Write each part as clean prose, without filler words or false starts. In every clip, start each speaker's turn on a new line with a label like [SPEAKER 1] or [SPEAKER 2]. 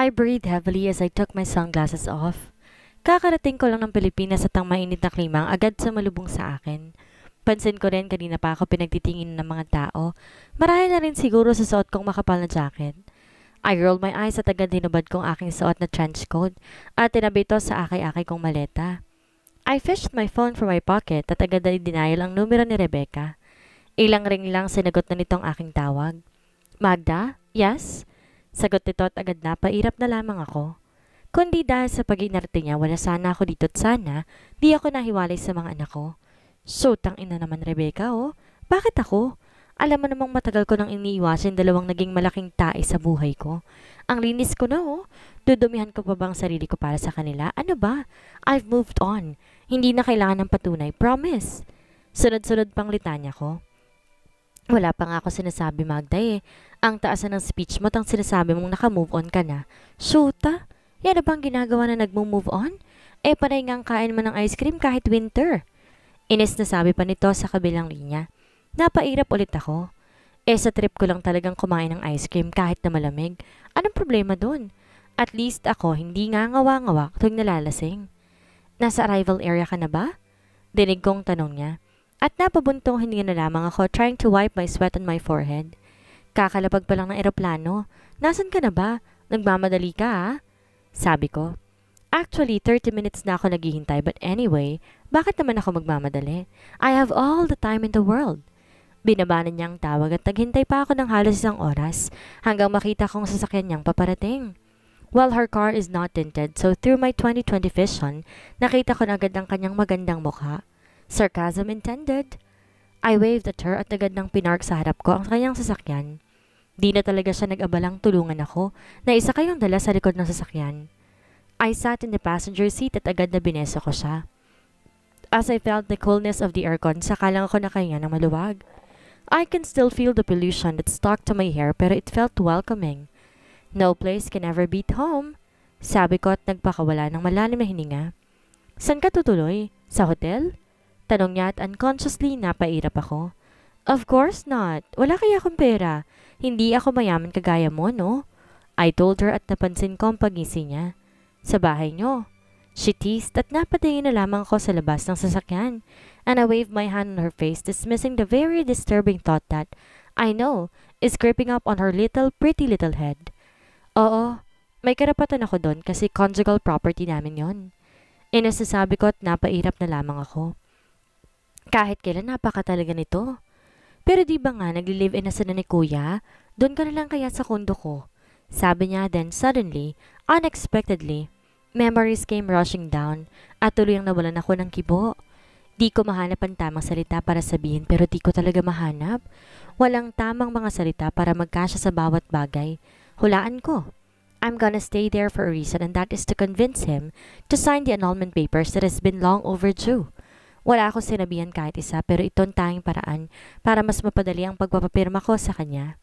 [SPEAKER 1] I breathed heavily as I took my sunglasses off. Kakarating ko lang ng Pilipinas at ang mainit na klimang agad sumalubong sa akin. Pansin ko rin kanina pa ako pinagtitingin ng mga tao. Marahil na rin siguro sa suot kong makapal na jacket. I rolled my eyes at agad hinubad kong aking suot na trench coat at tinabi ito sa akay-akay kong maleta. I fished my phone from my pocket at agad ay denial ang numero ni Rebecca. Ilang ring lang sinagot na nitong aking tawag. Magda? Yes? Sagot nito at agad na pairap na lamang ako. Kundi dahil sa pag-inarte niya, wala sana ako dito at sana di ako nahiwalay sa mga anak ko. So, ina naman Rebecca, oh. Bakit ako? Alam mo namang matagal ko nang iniiwasan dalawang naging malaking tae sa buhay ko. Ang linis ko na, oh. Dudumihan ko pa bang sarili ko para sa kanila? Ano ba? I've moved on. Hindi na kailangan ng patunay. Promise. Sunod-sunod pang litanya ko. Wala pa nga ako sinasabi, Magda eh. Ang taasan ng speech mo at ang sinasabi mong naka-move on ka na. Shoota? Yan na bang ginagawa na nag-move on? Eh, panay ngang kain mo ng ice cream kahit winter. Ines na sabi pa nito sa kabilang linya. Napairap ulit ako. Eh, sa trip ko lang talagang kumain ng ice cream kahit na malamig. Anong problema dun? At least ako, hindi nga ngawa-ngawa tuwing nalalasing. Nasa arrival area ka na ba? Dinig kong tanong niya. At napabuntong hindi na lamang ako trying to wipe my sweat on my forehead. Kakalapag pa lang ng eroplano. Nasaan ka na ba? Nagmamadali ka ah? Sabi ko. Actually, 30 minutes na ako naghihintay but anyway, bakit naman ako magmamadali? I have all the time in the world. Binabanan niya ang tawag at naghintay pa ako ng halos 1 oras hanggang makita kong sasakyan niyang paparating. Well, her car is not tinted so through my 2020 vision, nakita ko na agad ang kanyang magandang mukha. Sarcasm intended. I waved at her at agad nang pinark sa harap ko ang kanyang sasakyan. Di na talaga siya nag-abalang tulungan ako na isa kayong dala sa likod ng sasakyan. I sat in the passenger seat at agad na bineso ko siya. As I felt the coolness of the aircon, saka lang ako nakahinga ng maluwag. I can still feel the pollution that stuck to my hair pero it felt welcoming. No place can ever beat home. Sabi ko at nagpakawala ng malalim na hininga. San ka tutuloy? Sa hotel? Tanong niya at unconsciously napairap ako. Of course not. Wala kaya akong pera. Hindi ako mayaman kagaya mo, no? I told her at napansin ko ang pagising niya. Sa bahay niyo. She teased at napatingin na lamang ako sa labas ng sasakyan. And I waved my hand on her face, dismissing the very disturbing thought that, I know, is creeping up on her pretty little head. Oo, may karapatan ako doon kasi conjugal property namin yon. Inasasabi ko at napairap na lamang ako. Kahit kailan napakatalaga nito. Pero di ba nga nagli-live-in na sila ni kuya? Doon ka na lang kaya sa kondo ko. Sabi niya then suddenly, unexpectedly, memories came rushing down at tuluyang nawalan ako ng kibo. Di ko mahanap ang tamang salita para sabihin pero di ko talaga mahanap. Walang tamang mga salita para magkasya sa bawat bagay. Hulaan ko. I'm gonna stay there for a reason and that is to convince him to sign the annulment papers that has been long overdue. Wala akong sinabihan kahit isa pero ito ang tanging paraan para mas mapadali ang pagpapapirma ko sa kanya.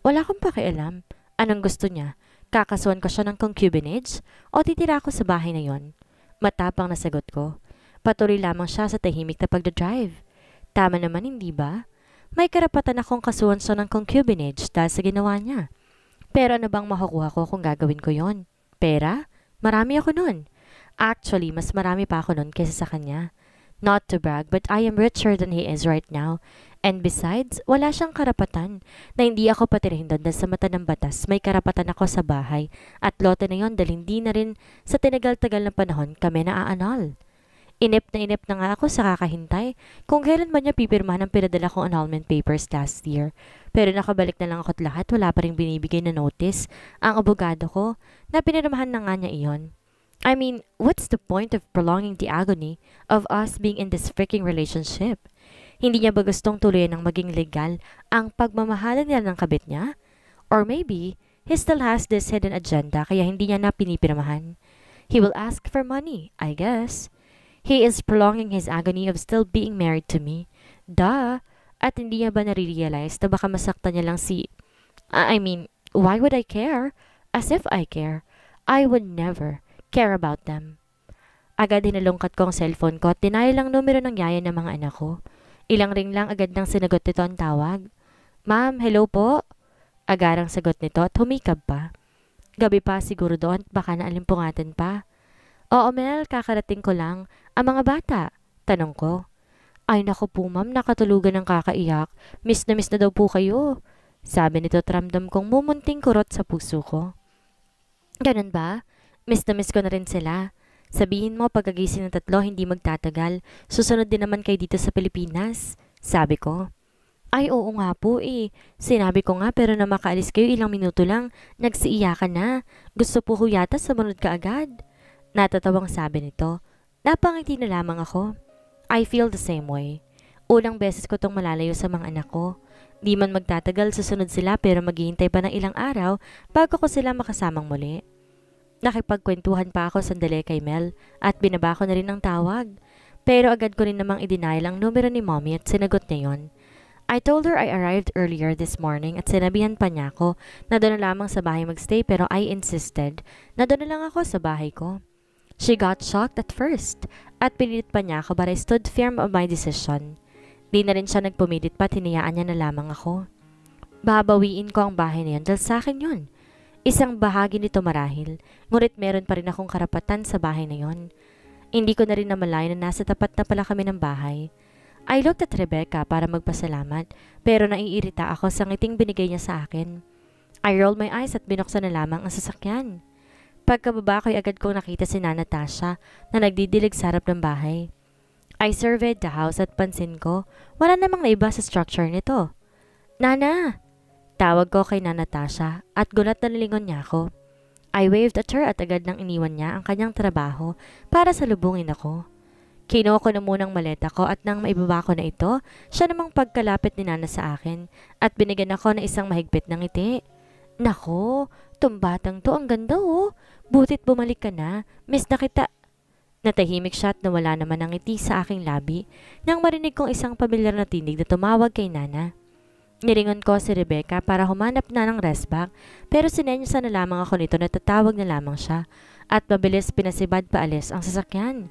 [SPEAKER 1] Wala akong pakialam. Anong gusto niya? Kakasuhan ko siya ng concubinage o titira ako sa bahay na yon? Matapang na sagot ko. Patuloy lamang siya sa tahimik na pagdadrive. Tama naman hindi ba? May karapatan akong kasuhan siya ng concubinage dahil sa ginawa niya. Pero ano bang makukuha ko kung gagawin ko yon? Pera? Marami ako nun. Actually, mas marami pa ako nun kaysa sa kanya. Not to brag, but I am richer than he is right now. And besides, wala siyang karapatan na hindi ako patirahin doon dahil sa mata ng batas. May karapatan ako sa bahay at lote na yon dahil hindi na rin sa tinagal-tagal na panahon kami na-annul. Inip na nga ako sa kakahintay kung kailan ba niya pipirmahan ang pinadala kong annulment papers last year. Pero nakabalik na lang ako't lahat, wala pa rin binibigay na notice ang abogado ko na pinirmahan na nga niya iyon. I mean, what's the point of prolonging the agony of us being in this freaking relationship? Hindi niya ba gustong tuluyan ng maging legal ang pagmamahalan niya ng kabit niya? Or maybe, he still has this hidden agenda kaya hindi niya na pinipirmahan. He will ask for money, I guess. He is prolonging his agony of still being married to me. Duh! At hindi niya ba nare-realize na baka masaktan niya lang I mean, why would I care? As if I care. I would never care about them. Agad hinalungkat ko ang cellphone ko at denial lang numero ng yaya ng mga anak ko. Ilang ring lang agad nang sinagot nito ang tawag. Ma'am, hello po? Agarang sagot nito at humikab pa. Gabi pa siguro doon, baka naalimpungatan pa. Oo, Mel, kakarating ko lang. Ang mga bata? Tanong ko. Ay naku po ma'am, nakatulugan ng kakaiyak. Miss na daw po kayo. Sabi nito at ramdam kong mumunting kurot sa puso ko. Ganun ba? Miss na miss ko na rin sila. Sabihin mo pagkagising ng tatlo hindi magtatagal. Susunod din naman kayo dito sa Pilipinas. Sabi ko. Ay oo nga po eh. Sinabi ko nga pero na makaalis kayo ilang minuto lang. Nagsiiyakan na. Gusto po ko yata sumunod ka agad. Natatawang sabi nito. Napangiti na lamang ako. I feel the same way. Unang beses ko tong malalayo sa mga anak ko. Di man magtatagal susunod sila pero maghihintay pa ng ilang araw bago ko sila makasamang muli. Nakipagkwentuhan pa ako sandali kay Mel at binaba ko na rin ng tawag. Pero agad ko rin namang i-denial ang numero ni Mommy at sinagot niya yon. I told her I arrived earlier this morning at sinabihan pa niya ako na doon na lamang sa bahay magstay pero I insisted na doon na lang ako sa bahay ko. She got shocked at first at pinilit pa niya ako but I stood firm on my decision. Di na rin siya nagpumilit pa, tiniyaan niya na lamang ako. Babawiin ko ang bahay na yun dahil sa akin yun. Isang bahagi nito marahil, ngunit meron pa rin akong karapatan sa bahay na yon. Hindi ko na rin namalayan na nasa tapat na pala kami ng bahay. I looked at Rebecca para magpasalamat, pero naiirita ako sa ngiting binigay niya sa akin. I rolled my eyes at binuksan na lamang ang sasakyan. Pagkababa ko'y agad kong nakita si Nana Tasha na nagdidilig sa harap ng bahay. I surveyed the house at pansin ko, wala namang naiba sa structure nito. Nana! Tawag ko kay Nana Tasha at gulat na nilingon niya ako. I waved at her at agad nang iniwan niya ang kanyang trabaho para salubungin ako. Kinuha ko na munang maleta ko at nang maibaba ko na ito, siya namang pagkalapit ni Nana sa akin at binigyan ako ng isang mahigpit na ngiti. Nako, tumbatang to ang ganda oh. Butit bumalik ka na, miss na kita. Natahimik siya at nawala naman ang ngiti sa aking labi nang marinig kong isang pamilyar na tinig na tumawag kay Nana. Nilingon ko si Rebecca para humanap na ng restback pero sinenyosa na lamang ako nito na tatawag na lamang siya at mabilis pinasibad paalis ang sasakyan.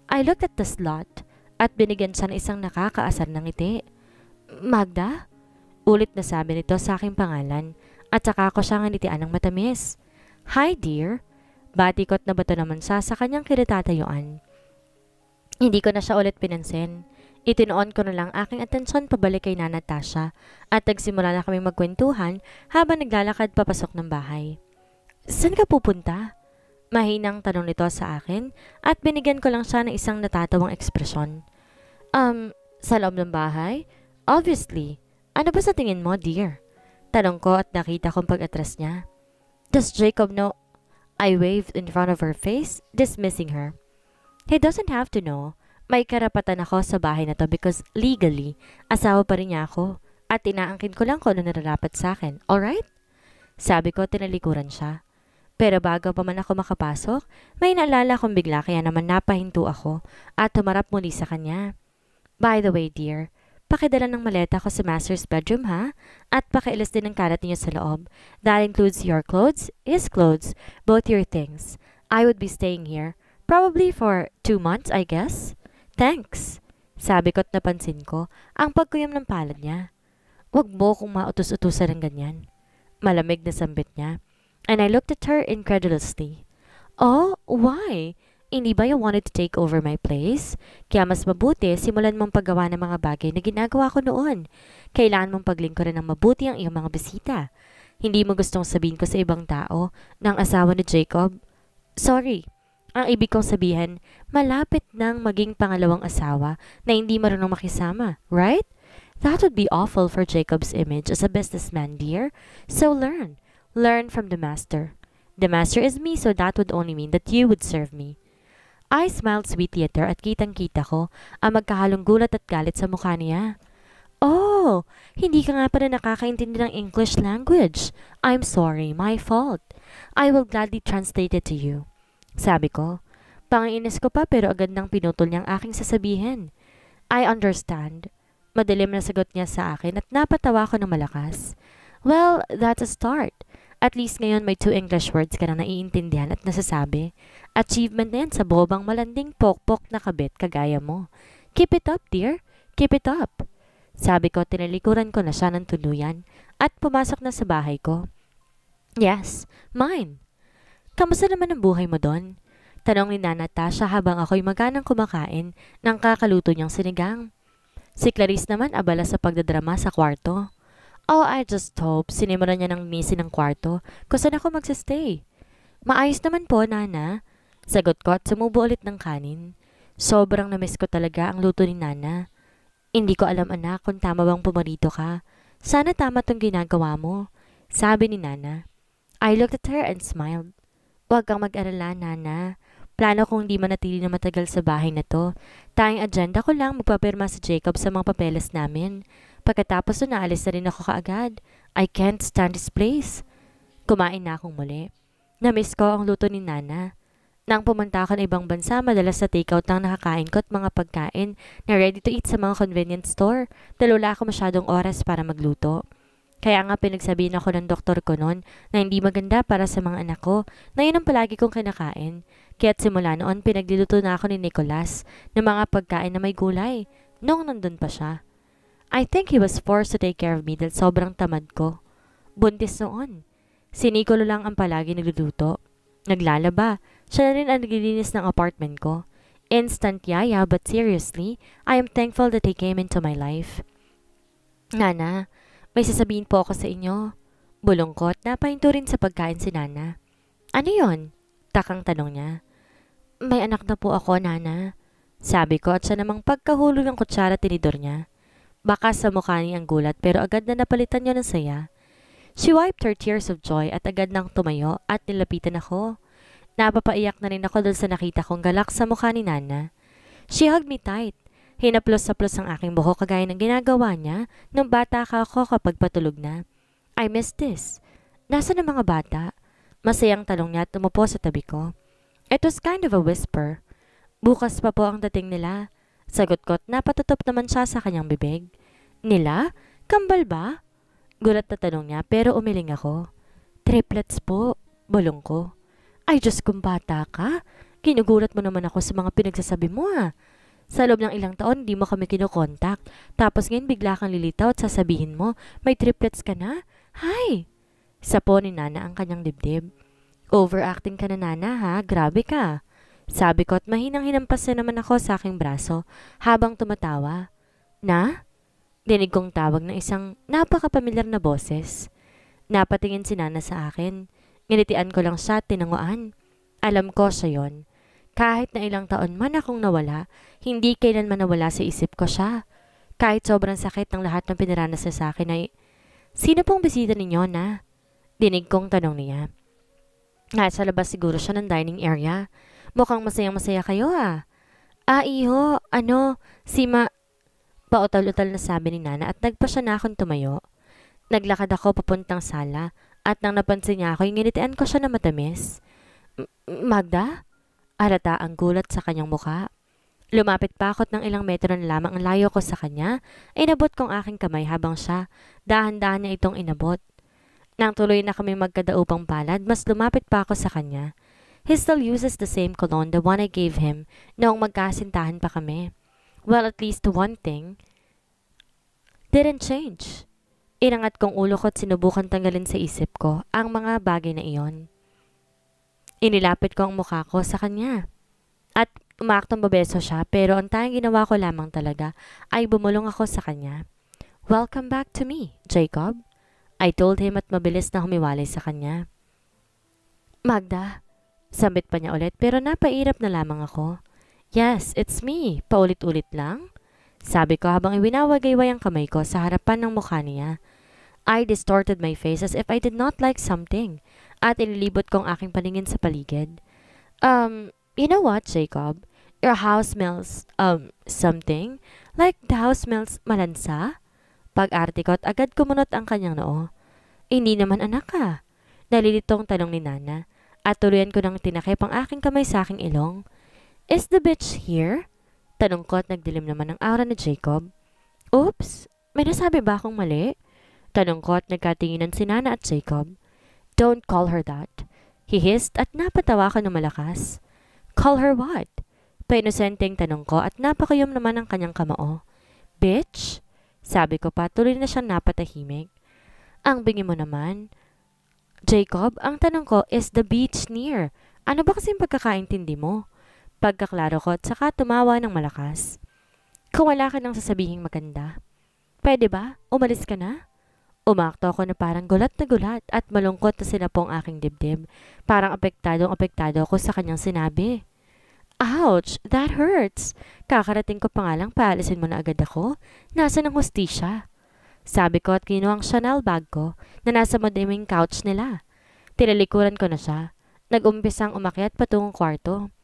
[SPEAKER 1] I looked at the slot at binigyan siya ng isang nakakaasar ng ngiti. Magda? Ulit na sabi nito sa aking pangalan at saka ko siya nganitian ng matamis. Hi dear. Batikot na bato naman siya sa kanyang kinatatayuan. Hindi ko na siya ulit pinansin. Itinoon ko na lang aking atensyon pabalik kay Nana Tasha at nagsimula na kaming magkwentuhan habang naglalakad papasok ng bahay. Saan ka pupunta? Mahinang tanong nito sa akin at binigyan ko lang siya ng isang natatawang ekspresyon. Sa loob ng bahay? Obviously. Ano ba sa tingin mo, dear? Tanong ko at nakita kong pag-atras niya. Does Jacob know? I waved in front of her face, dismissing her. He doesn't have to know. May karapatan ako sa bahay na to because legally, asawa pa rin niya ako at inaangkin ko lang kung ano nararapat sa akin. Alright? Sabi ko, tinalikuran siya. Pero bago pa man ako makapasok, may naalala kong bigla kaya naman napahinto ako at tumarap muli sa kanya. By the way, dear, pakidala ng maleta ko sa master's bedroom ha? At pakialis din ng kalat niyo sa loob. That includes your clothes, his clothes, both your things. I would be staying here, probably for 2 months, I guess. Thanks, sabi ko't napansin ko ang pagkuyom ng palad niya. Huwag mo kung mautos-utusan ng ganyan. Malamig na sambit niya. And I looked at her incredulously. Oh, why? Hindi ba you wanted to take over my place? Kaya mas mabuti simulan mong paggawa ng mga bagay na ginagawa ko noon. Kailangan mong paglingkuran ng mabuti ang iyong mga bisita. Hindi mo gustong sabihin ko sa ibang tao ng asawa ni Jacob? Sorry. Ang ibig kong sabihin, malapit nang maging pangalawang asawa na hindi marunong makisama, right? That would be awful for Jacob's image as a businessman, dear. So learn. Learn from the master. The master is me, so that would only mean that you would serve me. I smiled sweetly at her at kitang-kita ko ang magkahalong gulat at galit sa mukha niya. Oh, hindi ka nga pala nakakaintindi ng English language. I'm sorry, my fault. I will gladly translate it to you. Sabi ko, pangiinis ko pa pero agad nang pinutol niyang aking sasabihin. I understand. Madilim na sagot niya sa akin at napatawa ko ng malakas. Well, that's a start. At least ngayon may 2 English words ka na naiintindihan at nasasabi. Achievement na yan sa bobang malanding pokpok na kabit kagaya mo. Keep it up, dear. Keep it up. Sabi ko, tinalikuran ko na siya ng tuluyan at pumasok na sa bahay ko. Yes, mine. Kamusta naman ang buhay mo doon? Tanong ni Nana Tasha habang ako'y maganang kumakain ng kakaluto niyang sinigang. Si Clarice naman abala sa pagdadrama sa kwarto. Oh, I just hope sinimula niya ng misi ng kwarto kung saan ako magsistay. Maayos naman po, Nana. Sagot ko at sumubo ulit ng kanin. Sobrang namiss ko talaga ang luto ni Nana. Hindi ko alam anak kung tama bang pumarito ka. Sana tama tong ginagawa mo, sabi ni Nana. I looked at her and smiled. Huwag kang mag-alala, Nana. Plano kong hindi manatili na matagal sa bahay na to. Tanging agenda ko lang magpapirma si Jacob sa mga papeles namin. Pagkatapos nun, naalis na rin ako kaagad. I can't stand this place. Kumain na akong muli. Namiss ko ang luto ni Nana. Nang pumunta ako ng ibang bansa, madalas sa takeout ang nakakain ko at mga pagkain na ready to eat sa mga convenience store. Dahil wala ako masyadong oras para magluto. Kaya nga pinagsabihin ako ng doktor ko noon na hindi maganda para sa mga anak ko na yun ang palagi kong kinakain. Kaya't simula noon pinagluluto na ako ni Nicholas ng mga pagkain na may gulay noong nandun pa siya. I think he was forced to take care of me dahil sobrang tamad ko. Buntis noon. Si Nicolo lang ang palagi nagluluto. Naglalaba. Siya na rin ang naglilinis ng apartment ko. Instant yaya, but seriously, I am thankful that he came into my life. Nana, may sasabihin po ako sa inyo. Bulongkot, napahinto rin sa pagkain si Nana. Ano yon? Takang tanong niya. May anak na po ako, Nana. Sabi ko at siya namang pagkahulog ng kutsara tinidor niya. Baka sa mukha niya ang gulat pero agad na napalitan niya ng saya. She wiped her tears of joy at agad nang tumayo at nilapitan ako. Napapaiyak na rin ako dahil sa nakita kong galak sa mukha ni Nana. She hugged me tight. Hinaplos-saplos ang aking buhok kagaya ng ginagawa niya nung bata ka ako kapag patulog na. I miss this. Nasaan ang mga bata? Masayang tanong niya at tumupo sa tabi ko. It was kind of a whisper. Bukas pa po ang dating nila. Sagot ko at napatutop naman siya sa kanyang bibig. Nila? Kambal ba? Gulat na tanong niya pero umiling ako. Triplets po, bulong ko. Ay Diyos kung bata ka. Ginugulat mo naman ako sa mga pinagsasabi mo ah. Sa loob ng ilang taon, di mo kami kinokontak. Tapos ngayon bigla kang lilitaw at sasabihin mo, may triplets ka na? Hay! Sapo ni Nana ang kanyang dibdib. Overacting ka na, Nana, ha? Grabe ka. Sabi ko at mahinang hinampas na naman ako sa aking braso habang tumatawa. Na? Dinig kong tawag ng isang napakapamilyar na boses. Napatingin si Nana sa akin. Nginitian ko lang siya at tinanguan. Alam ko siya yon. Kahit na ilang taon man akong nawala, hindi kailanman nawala sa isip ko siya. Kahit sobrang sakit ng lahat ng pinaranas niya sa akin ay, sino pong bisita ninyo na? Dinig kong tanong niya. Nasa labas siguro siya ng dining area. Mukhang masayang-masaya kayo ah. Ah, iho, si Pautal-utal na sabi ni Nana at nagpa siya na akong tumayo. Naglakad ako papuntang sala at nang napansin niya ako, nginitian ko siya na matamis. Magda? Halata ang gulat sa kanyang muka. Lumapit pa ako ng ilang metro na lamang ang layo ko sa kanya. Inabot kong aking kamay habang siya, dahan-dahan niya itong inabot. Nang tuloy na kami magkadaupang palad, mas lumapit pa ako sa kanya. He still uses the same cologne, the one I gave him, noong magkasintahan pa kami. Well, at least one thing didn't change. Inangat kong ulo ko at sinubukan tanggalin sa isip ko ang mga bagay na iyon. Inilapit ko ang mukha ko sa kanya. At umaktong babeso siya pero ang tanging ginawa ko lamang talaga ay bumulong ako sa kanya. Welcome back to me, Jacob. I told him at mabilis na humiwalay sa kanya. Magda, sambit pa niya ulit pero napairap na lamang ako. Yes, it's me. Paulit-ulit lang. Sabi ko habang iwinawagayway ang kamay ko sa harapan ng mukha niya. I distorted my face as if I did not like something at inilibot kong aking paningin sa paligid. You know what, Jacob? Your house smells, something. Like the house smells malansa? Pag-arte ko at agad kumunot ang kanyang noo. Hindi naman anak ka. Nalilitong tanong ni Nana at tuluyan ko nang tinakip ang aking kamay sa aking ilong. Is the bitch here? Tanong ko at nagdilim naman ang aura ni Jacob. Oops, may nasabi ba akong mali? Tanong ko at nagkatinginan si Nana at Jacob. Don't call her that. He hissed at napatawa ko ng malakas. Call her what? Painosenteng tanong ko at napakayom naman ang kanyang kamao. Bitch? Sabi ko pa, tuloy na siyang napatahimik. Ang bingi mo naman. Jacob, ang tanong ko, is the beach near? Ano ba kasing pagkakaintindi mo? Pagkaklaro ko at saka tumawa ng malakas. Kung wala ka nang sasabihing maganda. Pwede ba? Umalis ka na? Umakto ako na parang gulat na gulat at malungkot na sinapong aking dibdib. Parang apektadong-apektado ako sa kanyang sinabi. Ouch! That hurts! Kakarating ko pa nga lang paalisin mo na agad ako. Nasaan ang hustisya? Sabi ko at kinuha ang Chanel bag ko na nasa madaming couch nila. Tinalikuran ko na siya. Nag-umpisang umakyat patungong kwarto.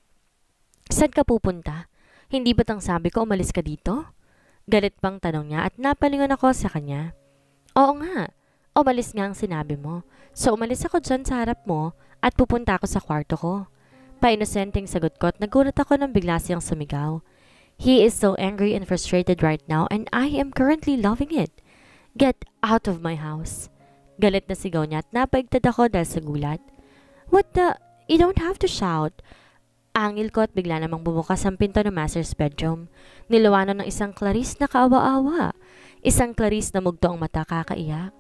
[SPEAKER 1] Saan ka pupunta? Hindi ba't ang sabi ko umalis ka dito? Galit pang tanong niya at napalingon ako sa kanya. Oo nga, umalis nga ang sinabi mo. So umalis ako dyan sa harap mo at pupunta ako sa kwarto ko. Pa-inosenteng sagot ko at nagulat ako nang bigla siyang sumigaw. He is so angry and frustrated right now and I am currently loving it. Get out of my house. Galit na sigaw niya at napaigtad ako dahil sa gulat. What the? You don't have to shout. Angil ko at bigla namang bumukas ang pinto ng master's bedroom. Nilawanan ng isang Clarice na kaawa-awa. Isang Clarice na mugto ang mata kakaiyak.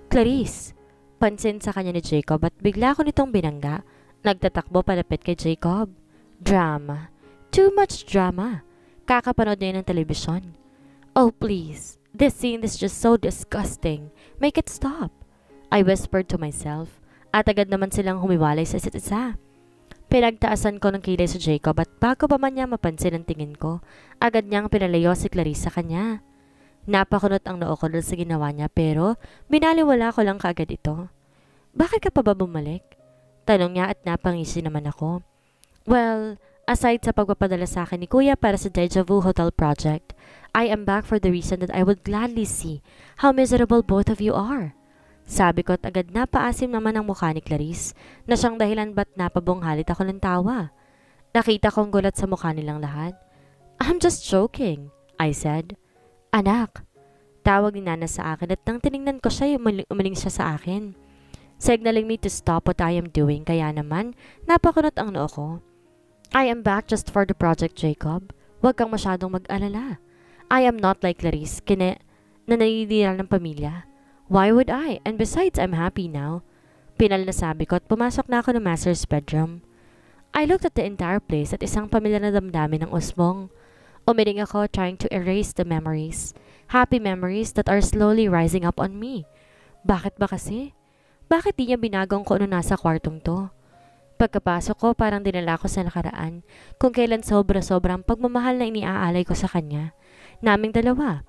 [SPEAKER 1] Clarice! Pansin sa kanya ni Jacob at bigla ko nitong binangga. Nagtatakbo palapit kay Jacob. Drama. Too much drama. Kakapanood niya ng telebisyon. Oh please, this scene is just so disgusting. Make it stop. I whispered to myself. At agad naman silang humiwalay sa isa't isa. Pinagtaasan ko ng kilay sa Jacob at bago pa man niya mapansin ang tingin ko, agad niyang pinalayo si Clarice sa kanya. Napakunot ang noo ko dahil sa ginawa niya pero binaliwala ko lang kaagad ito. Bakit ka pa ba bumalik? Tanong niya at napangisi naman ako. Well, aside sa pagpapadala sa akin ni Kuya para sa Deja Vu Hotel Project, I am back for the reason that I would gladly see how miserable both of you are. Sabi ko at agad napaasim naman ang mukha ni Clarice na siyang dahilan ba't napabunghalit ako ng tawa. Nakita kong gulat sa mukha nilang lahat. I'm just joking, I said. Anak, tawag ni Nana sa akin at nang tiningnan ko siya, umaling siya sa akin. Signaling me to stop what I am doing kaya naman napakunot ang noo ko. I am back just for the project, Jacob. Huwag kang masyadong mag-alala. I am not like Clarice, na naniniral ng pamilya. Why would I? And besides, I'm happy now. Pinal na sabi ko at pumasok na ako ng master's bedroom. I looked at the entire place at isang pamilya na damdamin ng usmong. Umiling ako trying to erase the memories. Happy memories that are slowly rising up on me. Bakit ba kasi? Bakit di niya binagong ko ano nasa kwartong to? Pagkapasok ko parang dinala ko sa nakaraan kung kailan sobra-sobrang pagmamahal na iniaalay ko sa kanya. Naming dalawa.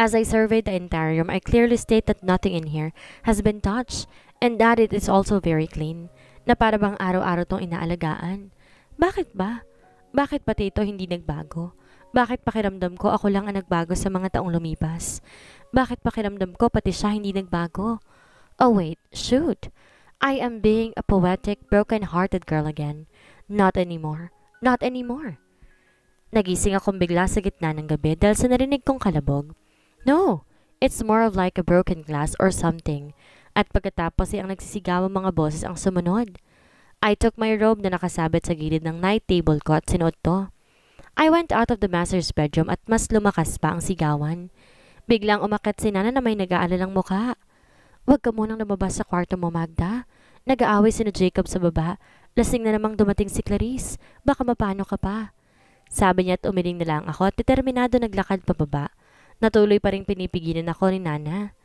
[SPEAKER 1] As I surveyed the entire room, I clearly state that nothing in here has been touched and that it is also very clean, na para bang araw-araw tong inaalagaan. Bakit ba? Bakit pati ito hindi nagbago? Bakit pakiramdam ko ako lang ang nagbago sa mga taong lumipas? Bakit pakiramdam ko pati siya hindi nagbago? Oh wait, shoot! I am being a poetic, broken-hearted girl again. Not anymore. Not anymore. Nagising akong bigla sa gitna ng gabi dahil sa narinig kong kalabog. No, it's more of like a broken glass or something. At pagkatapos ay ang nagsisigaw ang mga boses ang sumunod. I took my robe na nakasabit sa gilid ng night table ko at sinuot to. I went out of the master's bedroom at mas lumakas pa ang sigawan. Biglang umakyat si Nana na may nag-aalalang mukha. Huwag ka munang lumabas sa kwarto mo, Magda. Nag-aaway si Jacob sa baba. Lasing na namang dumating si Clarice. Baka mapano ka pa. Sabi niya at umiling na lang ako at determinado naglakad pababa. Natuloy pa rin pinipigilan ako ni Nana.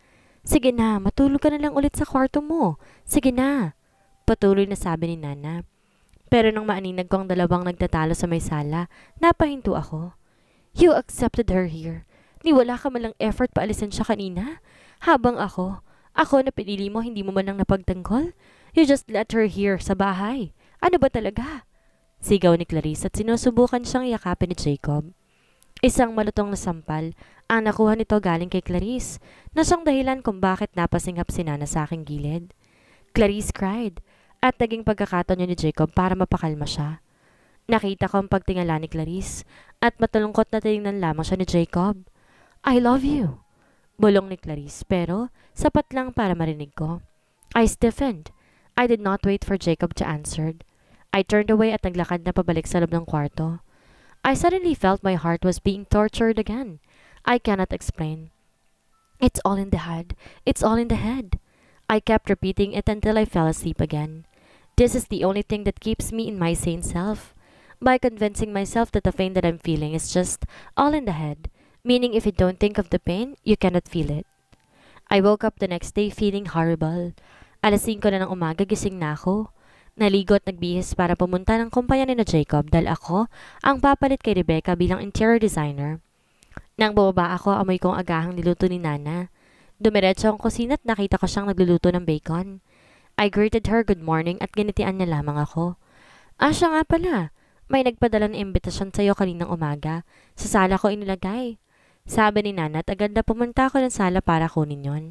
[SPEAKER 1] Sige na, matulog ka na lang ulit sa kwarto mo. Sige na. Patuloy na sabi ni Nana. Pero nang maaninag ko ang dalawang nagtatalo sa may sala, napahinto ako. You accepted her here. Ni wala ka malang effort paalisin siya kanina. Habang ako na pinili mo, hindi mo man lang napagtanggol. You just let her here sa bahay. Ano ba talaga? Sigaw ni Clarice at sinusubukan siyang yakapin ni Jacob. Isang malutong na sampal ang nakuha nito galing kay Clarice na siyang dahilan kung bakit napasinghap si Nana sa aking gilid. Clarice cried at naging pagkakataon niya ni Jacob para mapakalma siya. Nakita ko ang pagtingala ni Clarice at matulungkot na tinignan lamang siya ni Jacob. I love you. Bulong ni Clarice pero sapat lang para marinig ko. I stiffened. I did not wait for Jacob to answer. I turned away at naglakad na pabalik sa loob ng kwarto. I suddenly felt my heart was being tortured again. I cannot explain. It's all in the head. It's all in the head. I kept repeating it until I fell asleep again. This is the only thing that keeps me in my sane self. By convincing myself that the pain that I'm feeling is just all in the head, meaning if you don't think of the pain, you cannot feel it. I woke up the next day feeling horrible. Alas 5 na ng umaga gising na ako. Naligo at nagbihis para pumunta ng kumpanya ni na Jacob dahil ako ang papalit kay Rebecca bilang interior designer. Nang bumaba ako, amoy kong agahang niluto ni Nana. Dumiretso ang kusina at nakita ko siyang nagluluto ng bacon. I greeted her good morning at ginitian niya lamang ako. Siya nga pala. May nagpadala ng imbitasyon sa'yo kaninang umaga. Sa sala ko inilagay. Sabi ni Nana at agad na pumunta ako ng sala para kunin yon.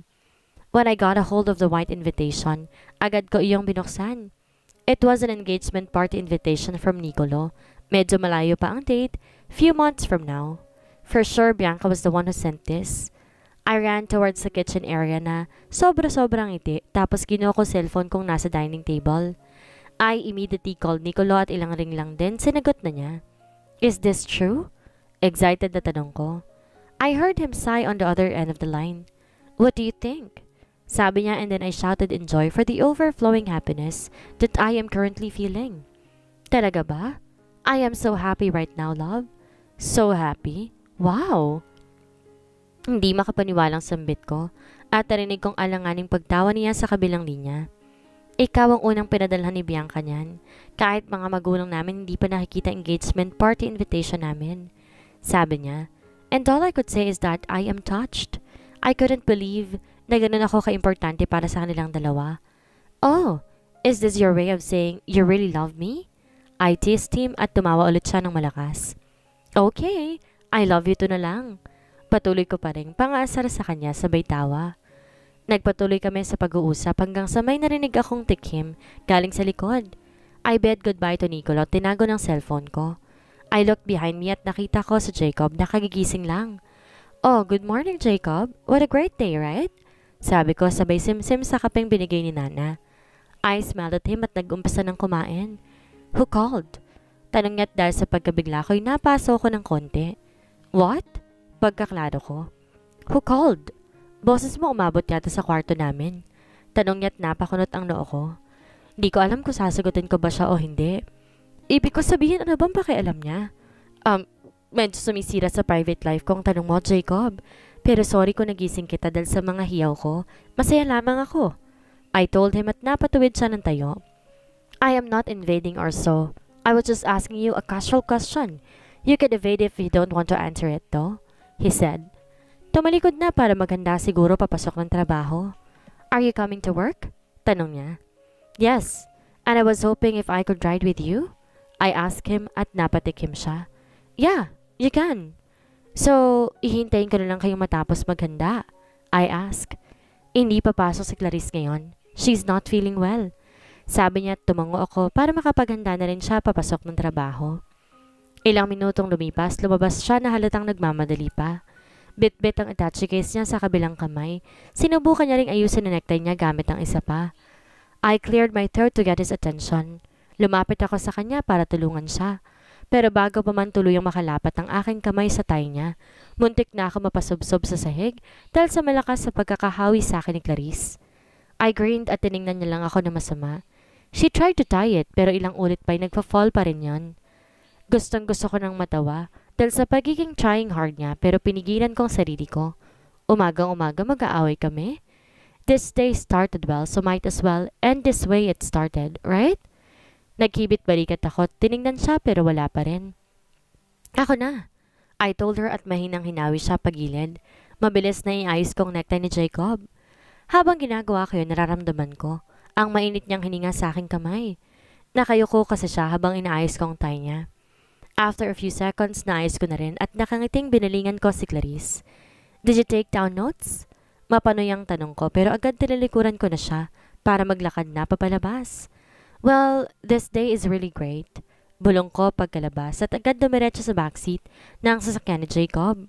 [SPEAKER 1] When I got a hold of the white invitation, agad ko iyong binuksan. It was an engagement party invitation from Nicolo. Medyo malayo pa ang date, few months from now. For sure, Bianca was the one who sent this. I ran towards the kitchen area na sobra-sobrang ngiti tapos kinuha ko cellphone kong nasa dining table. I immediately called Nicolo at ilang ring lang din, sinagot na niya. Is this true? Excited na tanong ko. I heard him sigh on the other end of the line. What do you think? Sabi niya and then I shouted in joy for the overflowing happiness that I am currently feeling. Talaga ba? I am so happy right now, love. So happy? Wow! Hindi makapaniwalang sambit ko at narinig kong alanganing pagtawa niya sa kabilang linya. Ikaw ang unang pinadalhan ni Bianca niyan. Kahit mga magulang namin hindi pa nakikita engagement party invitation namin. Sabi niya. And all I could say is that I am touched. I couldn't believe na ganun ako ka-importante para sa kanilang dalawa. Oh, is this your way of saying you really love me? I teased him at tumawa ulit siya ng malakas. Okay, I love you too na lang. Patuloy ko pa rin pangaasar sa kanya sabay tawa. Nagpatuloy kami sa pag-uusap hanggang sa may narinig akong tikhim galing sa likod. I bid goodbye to Nicolo at tinago ng cellphone ko. I looked behind me at nakita ko si Jacob na kagigising lang. Oh, good morning Jacob. What a great day, right? Sabi ko sabay simsim sa kapeng binigay ni Nana. I smiled at him at nag-umpisa ng kumain. Who called? Tanong niya at dahil sa pagkabigla ko'y napaso ko ng konti. What? Pagkaklaro ko. Who called? Boses mo umabot yata sa kwarto namin. Tanong niya at napakunot ang noo ko. Di ko alam kung sasagutin ko ba siya o hindi. Ibig ko sabihin ano bang pakialam niya? Medyo sumisira sa private life kong tanong mo, Jacob. Pero sorry kung nagising kita dahil sa mga hiyaw ko. Masaya lamang ako. I told him at napatuwid siya ng tayo. I am not invading or so. I was just asking you a casual question. You can evade if you don't want to answer it though, he said. Tumalikod na para maganda siguro papasok ng trabaho. Are you coming to work? Tanong niya. Yes, and I was hoping if I could ride with you. I asked him at napatikim siya. Yeah, you can. So, ihintayin ko na lang kayong matapos maghanda. I asked. Hindi papasok si Clarice ngayon. She's not feeling well. Sabi niya at tumango ako para makapaghanda na rin siya papasok ng trabaho. Ilang minutong lumipas, lumabas siya na halatang nagmamadali pa. Bit-bit ang attache case niya sa kabilang kamay. Sinubukan niya ring ayusin ang necktie niya gamit ang isa pa. I cleared my throat to get his attention. Lumapit ako sa kanya para tulungan siya. Pero bago pa man tuluyang makalapat ang aking kamay sa tie niya, muntik na ako mapasubsob sa sahig dahil sa malakas sa pagkakahawi sa akin ni Clarice. I grinned at tiningnan niya lang ako na masama. She tried to tie it pero ilang ulit pa'y nagpa-fall pa rin yon. Gustong gusto ko ng matawa dahil sa pagiging trying hard niya pero pinigilan kong sarili ko. Umagang-umaga mag-aaway kami. This day started well so might as well end this way it started, right? Naghibit balikat ako, tiningnan siya pero wala pa rin. Ako na. I told her at mahinang hinawi siya pagilid. Mabilis na iayos kong necktie ni Jacob. Habang ginagawa ko yun, nararamdaman ko ang mainit niyang hininga sa aking kamay. Nakayuko kasi siya habang inaayos kong tie niya. After a few seconds, naayos ko na rin at nakangiting binalingan ko si Clarice. Did you take down notes? Mapanoy ang tanong ko pero agad tinalikuran ko na siya para maglakad na papalabas. Well, this day is really great. Bulong ko pagkalabas at agad dumiretso sa backseat ng sasakyan ni Jacob.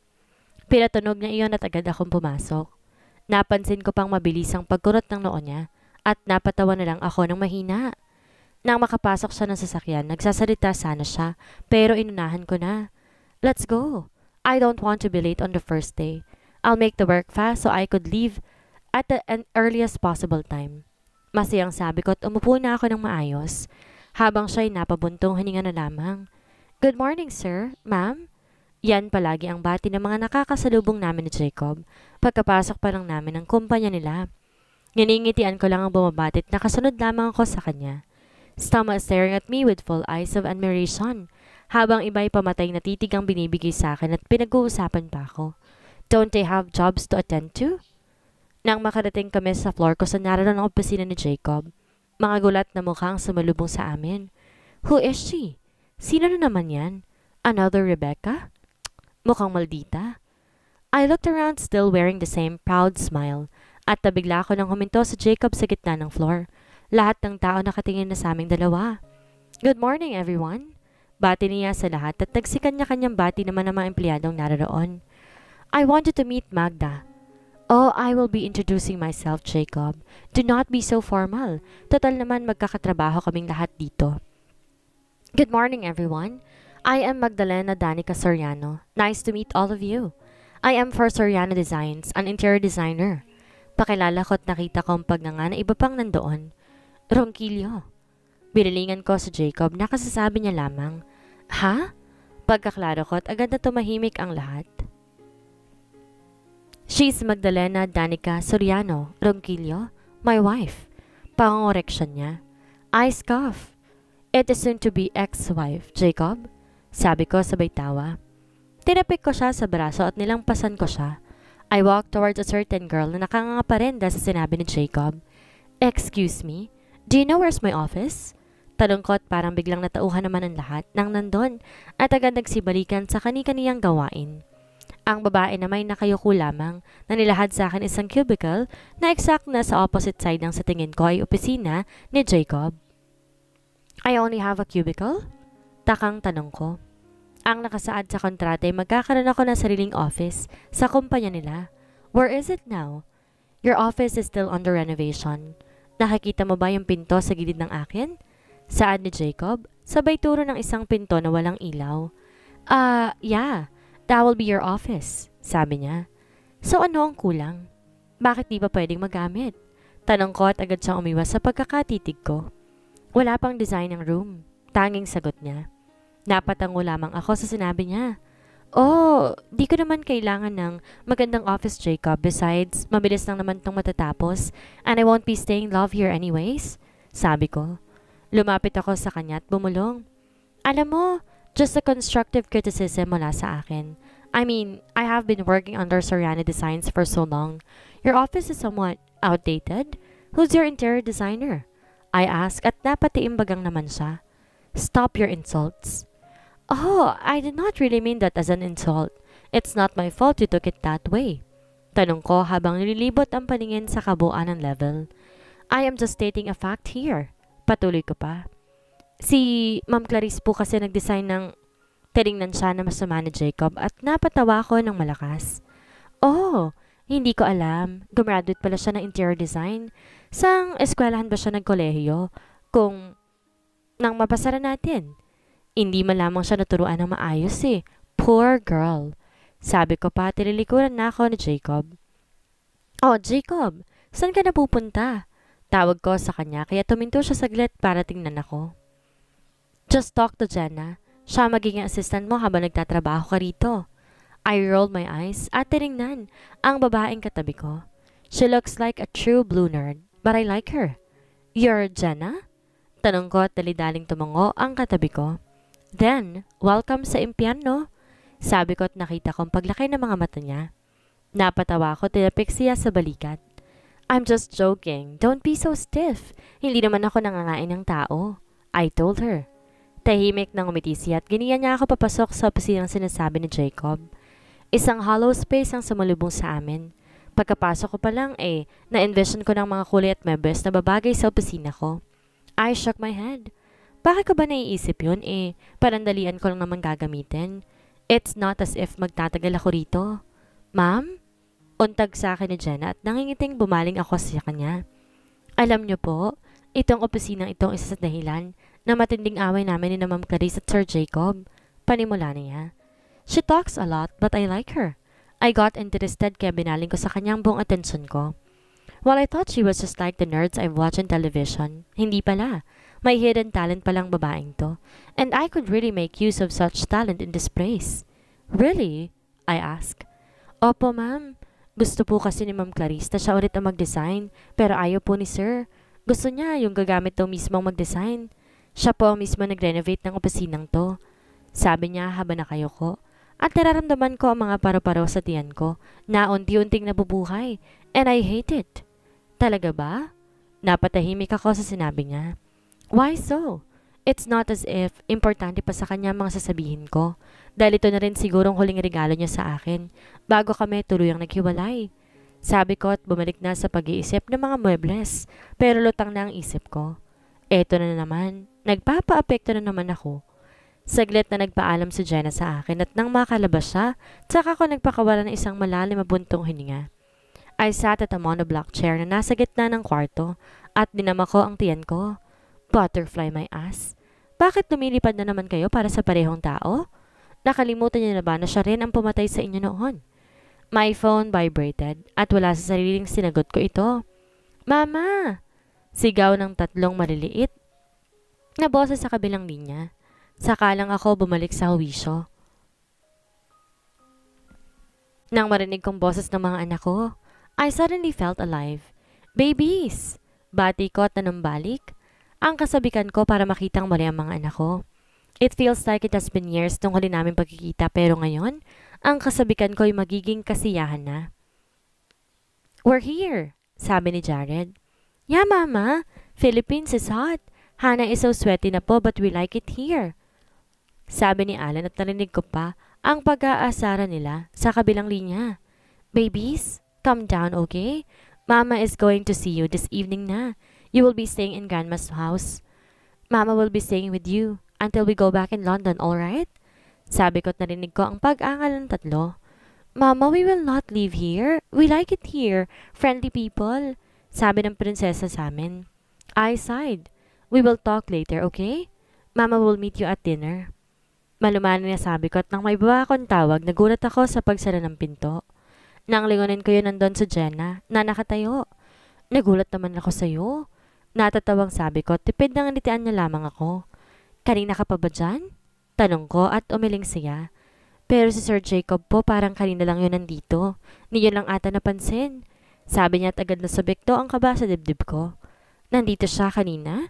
[SPEAKER 1] Pinatunog niya iyon at agad akong pumasok. Napansin ko pang mabilis ang pagkurot ng noo niya at napatawa na lang ako ng mahina. Nang makapasok siya ng sasakyan, nagsasalita sana siya pero inunahan ko na. Let's go. I don't want to be late on the first day. I'll make the work fast so I could leave at the earliest possible time. Masayang sabi ko at umupo na ako ng maayos, habang siya'y napabuntong hininga na lamang. Good morning, sir, ma'am. Yan palagi ang bati ng mga nakakasalubong namin ni Jacob, pagkapasok pa lang namin ng kumpanya nila. Nginingitian ko lang ang bumabati at nakasunod lamang ako sa kanya. Stama staring at me with full eyes of admiration, habang iba'y pamatay na titig ang binibigay sa akin at pinag-uusapan pa ako. Don't they have jobs to attend to? Nang makarating kami sa floor ko sa naroon ang opisina ni Jacob, mga gulat na mukha ang sumalubong sa amin. Who is she? Sino na naman yan? Another Rebecca? Mukhang maldita. I looked around still wearing the same proud smile, at nabigla ako nang huminto sa Jacob sa gitna ng floor. Lahat ng tao nakatingin na sa aming dalawa. Good morning, everyone. Bati niya sa lahat at nagsikanya-kanyang bati naman ang mga empleyadong naroon. I wanted to meet Magda. Oh, I will be introducing myself, Jacob. Do not be so formal. Total naman magkakatrabaho kaming lahat dito. Good morning, everyone. I am Magdalena Danica Soriano. Nice to meet all of you. I am for Soriano Designs, an interior designer. Pakilala ko at nakita ko ang pagnanga na iba pang nandoon. Ronquillo. Binilingan ko sa Jacob na kasasabi niya lamang. Ha? Pagkaklaro ko at agad na tumahimik ang lahat. She's Magdalena Danica Soriano, Ronquillo, my wife. Pangoreksyon niya. I scoff. It is soon to be ex-wife, Jacob. Sabi ko sabay tawa. Tinapik ko siya sa braso at nilampasan ko siya. I walked towards a certain girl na nakangangaparenda sa sinabi ni Jacob. Excuse me, do you know where's my office? Tanong ko at parang biglang natauhan naman ang lahat nang nandun at agad nagsibalikan sa kani-kaniyang gawain. Ang babae na may nakayuko lamang na nilahad sa akin isang cubicle na exact na sa opposite side ng sa tingin ko ay opisina ni Jacob. I only have a cubicle? Takang tanong ko. Ang nakasaad sa kontrata ay magkakaroon ako ng sariling office sa kumpanya nila. Where is it now? Your office is still under renovation. Nakikita mo ba yung pinto sa gilid ng akin? Saad ni Jacob, sabay turo ng isang pinto na walang ilaw. Yeah. That will be your office, sabi niya. So ano ang kulang? Bakit di ba pwedeng magamit? Tanong ko at agad siyang umiwas sa pagkakatitig ko. Wala pang design ng room. Tanging sagot niya. Napatango lamang ako sa sinabi niya. Oh, di ko naman kailangan ng magandang office, Jacob. Besides, mabilis lang naman tong matatapos and I won't be staying love here anyways, sabi ko. Lumapit ako sa kanya at bumulong. Alam mo, just a constructive criticism mula sa akin. I mean, I have been working under Soriano Designs for so long. Your office is somewhat outdated. Who's your interior designer? I asked at napatiimbagang naman siya. Stop your insults. Oh, I did not really mean that as an insult. It's not my fault you took it that way. Tanong ko habang nililibot ang paningin sa kabuuan ng level. I am just stating a fact here. Patuloy ko pa. Si Ma'am Clarice po kasi nag-design ng tiningnan siya na masama ni Jacob at napatawa ko ng malakas. Oh, hindi ko alam. Gumraduate pala siya ng interior design. Sang eskwelahan ba siya nagkolehiyo? Kung nang mapasara natin. Hindi man lamang siya naturuan ng maayos eh. Poor girl. Sabi ko pa, tililikuran na ako ni Jacob. Oh, Jacob, saan ka napupunta? Tawag ko sa kanya kaya tuminto siya saglit para tingnan ako. Just talk to Jenna. Siya magiging assistant mo habang nagtatrabaho ka rito. I rolled my eyes at tinignan ang babaeng katabi ko. She looks like a true blue nerd, but I like her. You're Jenna? Tanong ko at dalidaling tumango ang katabi ko. Then, welcome sa impyerno. Sabi ko at nakita kong paglaki ng mga mata niya. Napatawa ko, tinapik siya sa balikat. I'm just joking. Don't be so stiff. Hindi naman ako nangangain ng tao. I told her. Tahimik nang umiti siya at giniyan niya ako papasok sa opisinang sinasabi ni Jacob. Isang hollow space ang sumalubong sa amin. Pagkapasok ko pa lang na-envision ko ng mga kulay at mebes na babagay sa opisina ko. I shook my head. Bakit ko ba naiisip yun parandalian ko lang naman gagamitin. It's not as if magtatagal ako rito. Ma'am? Untag sa akin ni Jenna at nangingiting bumaling ako sa kanya. Alam niyo po, itong opisinang itong isa sa dahilan na matinding away namin ni Ma'am Clarice at Sir Jacob. Panimula niya. She talks a lot but I like her. I got interested kaya binaling ko sa kanyang buong atensyon ko. Well, I thought she was just like the nerds I've watched on television. Hindi pala. May hidden talent palang babaeng to. And I could really make use of such talent in this place. Really? I asked. Opo, ma'am. Gusto po kasi ni Ma'am Clarice na siya ulit ang mag-design, pero ayaw po ni Sir. Gusto niya yung gagamit daw mismo ang mag-design. Siya po ang mismo nag-renovate ng opisinang to. Sabi niya habang nakayoko. At nararamdaman ko ang mga paru-paro sa tiyan ko na unti-unting nabubuhay. And I hate it. Talaga ba? Napatahimik ako sa sinabi niya. Why so? It's not as if importante pa sa kanya mga sasabihin ko. Dahil ito na rin sigurong huling regalo niya sa akin bago kami tuluyang naghiwalay. Sabi ko at bumalik na sa pag-iisip ng mga muebles, pero lutang na ang isip ko. Eto na naman, nagpapa-apekto na naman ako. Saglit na nagpaalam si Jenna sa akin at nang makalabas siya, tsaka ko nagpakawala ng isang malalim na buntong hininga. I sat at a monoblock chair na nasa gitna ng kwarto at dinama ko ang tiyan ko. Butterfly my ass. Bakit lumilipad na naman kayo para sa parehong tao? Nakalimutan niyo na ba na siya rin ang pumatay sa inyo noon? My phone vibrated at wala sa sariling sinagot ko ito. Mama! Sigaw ng tatlong maliliit na boses sa kabilang linya. Saka lang ako bumalik sa huwisyo. Nang marinig kong boses ng mga anak ko, I suddenly felt alive. Babies! Bati ko at nanumbalik ang kasabikan ko para makitang muli ang mga anak ko. It feels like it has been years nung huli namin pagkikita pero ngayon, ang kasabikan ko ay magiging kasiyahan na. We're here, sabi ni Jared. Yeah, Mama. Philippines is hot. Hannah is so sweaty na po but we like it here. Sabi ni Alan at narinig ko pa ang pag-aasara nila sa kabilang linya. Babies, calm down, okay? Mama is going to see you this evening na. You will be staying in Grandma's house. Mama will be staying with you until we go back in London, alright? Sabi ko at narinig ko ang pag-angal ng tatlo. Mama, we will not leave here. We like it here. Friendly people. Sabi ng prinsesa sa amin. I sighed. We will talk later, okay? Mama will meet you at dinner. Malumanan na sabi ko at nang may baba akong tawag, nagulat ako sa pagsara ng pinto. Nang lingunin ko yun nandun sa Jenna na nakatayo. Nagulat naman ako sa'yo. Natatawang sabi ko, tipid na nganitian niya lamang ako. Kanina ka pa ba dyan? Tanong ko at umiling siya. Pero si Sir Jacob po parang kanina lang yun nandito. Niyo lang ata napansin. Sabi niya at agad na subekto ang kaba sa dibdib ko. Nandito siya kanina?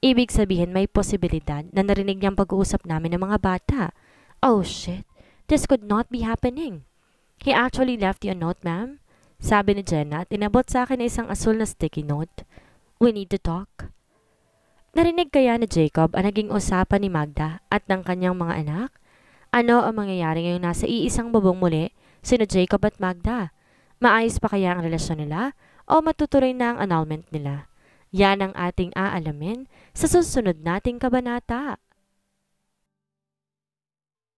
[SPEAKER 1] Ibig sabihin may posibilidad na narinig niyang pag-uusap namin ng mga bata. Oh shit, this could not be happening. He actually left you a note, ma'am. Sabi ni Jenna at inabot sa akin na isang asul na sticky note. We need to talk. Narinig kaya ni Jacob ang naging usapan ni Magda at ng kanyang mga anak? Ano ang mangyayari ngayong nasa iisang bubong muli sina Jacob at Magda? Maayos pa kaya ang relasyon nila o matutuloy na ang annulment nila? Yan ang ating aalamin sa susunod nating kabanata.